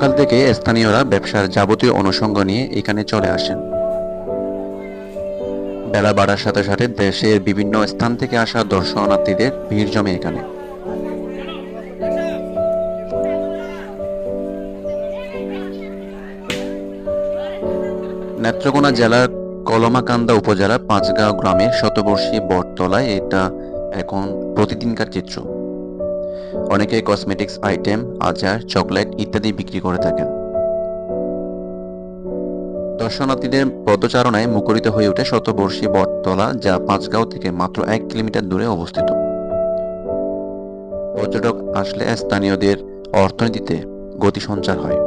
সকাল থেকে স্থানীয়রা ব্যবসার যাবতীয় অনুষঙ্গ নিয়ে এখানে চলে আসেন। বেলা বাড়ার সাথে সাথে দেশের বিভিন্ন স্থান থেকে আসা দর্শনার্থীদের ভিড় জমে এখানে। নেত্রকোনা জেলার কলমাকান্দা উপজেলার পাঁচগাঁও গ্রামের শতবর্ষী বটতলায় এটা এখন প্রতিদিনকার চিত্র। অনেকে কসমেটিক্স আইটেম, আচার, চকলেট ইত্যাদি বিক্রি করে থাকেন। দর্শনার্থীদের পদচারণায় মুখরিত হয়ে ওঠে শতবর্ষী বটতলা, যা পাঁচগাঁও থেকে মাত্র 1 কিলোমিটার দূরে অবস্থিত। পর্যটক আসলে স্থানীয়দের অর্থনীতিতে গতি সঞ্চার হয়।